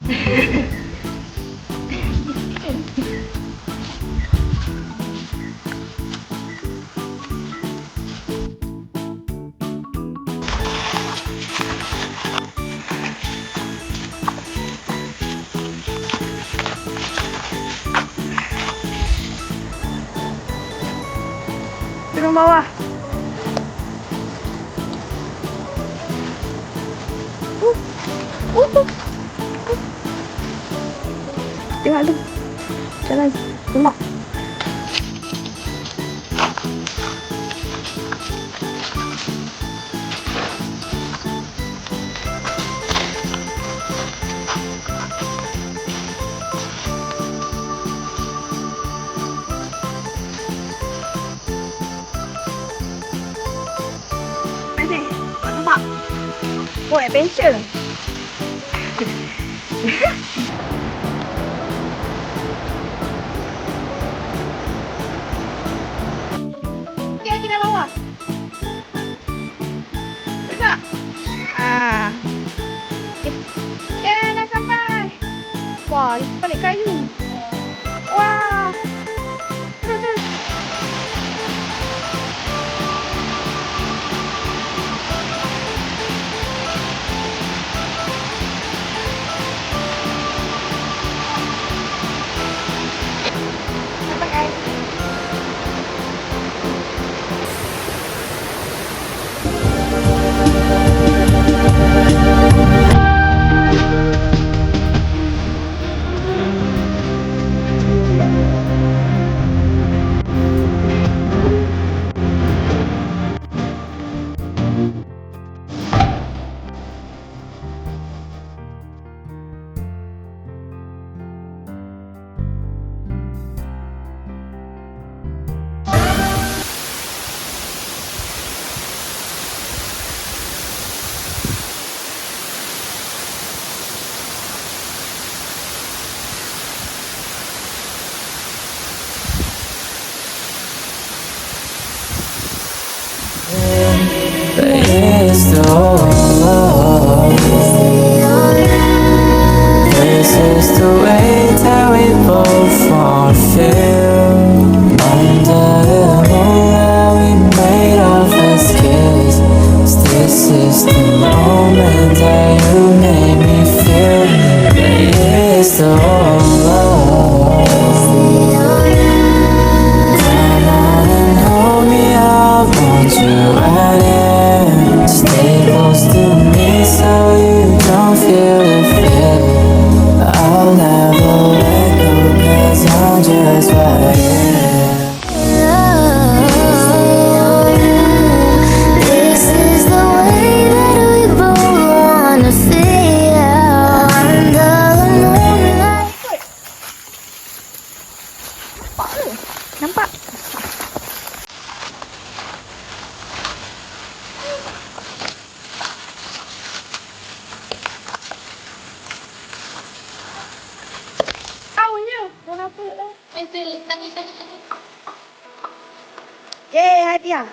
Turun bawah. Tengok tu. Jalan. Rumah. Ni, nampak? Oh, adventure. Okay, kita bawah. Dekat. Okay, dah sampai. Wah, ini balik kayu. Wah. Terus. Sampai guys. It's the love. This is the way that we both want to feel. Under the moonlight we made our first kiss. This is the moment that you made me feel. It's the love. Come on and hold me, I want you right here. Stay close to me so you don't feel the fear. I'll never let go 'cause I'm just right here. This is the way that we both wanna feel. Under the moonlight. Nampak? Aunya, dah nampak dah. Hadiah.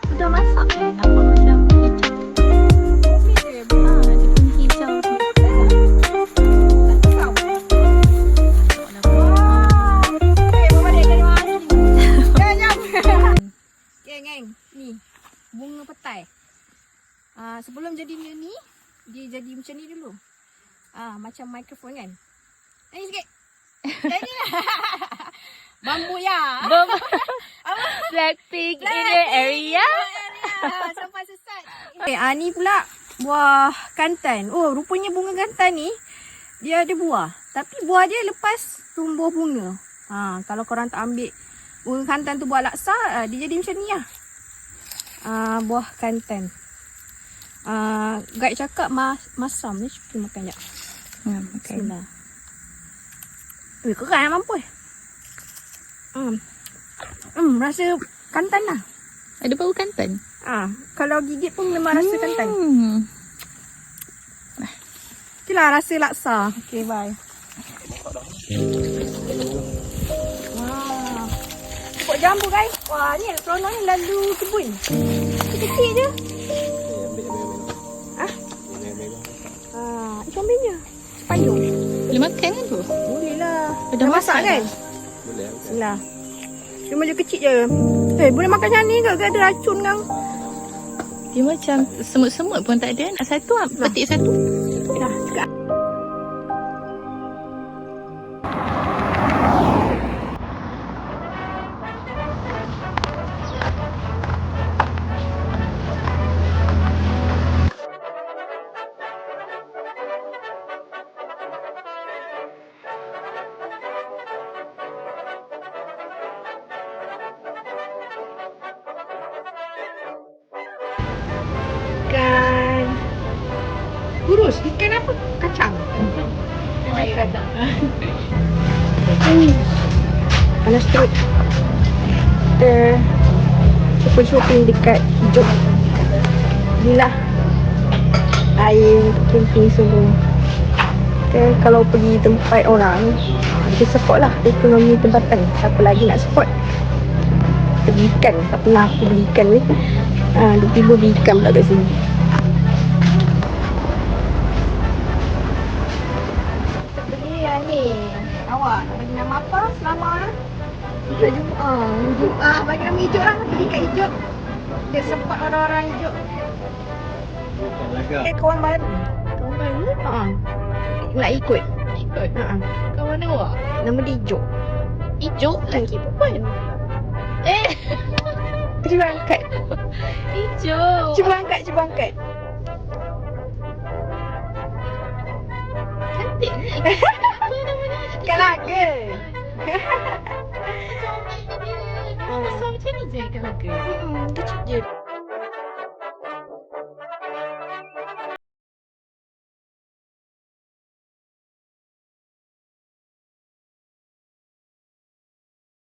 Sudah masak nampak macam hijau. Dia pun hijau tu. Geng, ni bunga petai. Sebelum jadi ni, dia jadi macam ni dulu. Macam mikrofon kan. Ni sikit. Jadi lah. Bambu ya. Blackpink in your area. Sampai sesat. Ni pula buah kantan. Oh, rupanya bunga kantan ni dia ada buah. Tapi buah dia lepas tumbuh bunga. Kalau korang tak ambil bunga kantan tu buah laksa, dia jadi macam ni lah. Buah kantan. Guide cakap masam ni cuba makan jap. Okay. Bismillah. Kerang mampu. Rasa kantan lah. Ada bau kantan. Kalau gigit pun memang rasa kantan. Itulah rasa laksa. Okay, bye. Wah. pokok jambu guys. Wah, ni seronoknya lalu kebun. Kecil je. Ah? Ikan ambilnya. Payung. Boleh makan kan tu? Boleh lah. Dah masak kan? Boleh. Lah. Dia macam kecil je. Boleh makan macam ni ke? Ke ada racun kan? Dia macam semut-semut pun tak ada. Nak satu lah. Petik satu. Dah, cakap. Ikan kurus. Ikan apa? Kacang. Kacang. Panas teruk. Kita shopping dekat Jog. Inilah air untuk camping semua. Kalau pergi tempat orang, kita support lah ekonomi tempatan. Siapa lagi nak support? Kita beli ikan. Tak pernah aku beli ikan ni. Tiba-tiba beli ikan pula kat sini. Kita beli yang ni. Awak nak bagi nama apa? Selama Jumaat. Bagi nama hijau lah. Beli kat hijau. Dia support orang-orang hijau. Kawan baru. Kawan baru? Nak ikut. Kawan awak? Nama dia Hijau. Hijau? Lelaki perempuan? Cuba angkat. Hijau. Cuba angkat. Cantik ni. Apa nama dia? Kan laga. Besar macam ni je kan laga. Kecil je.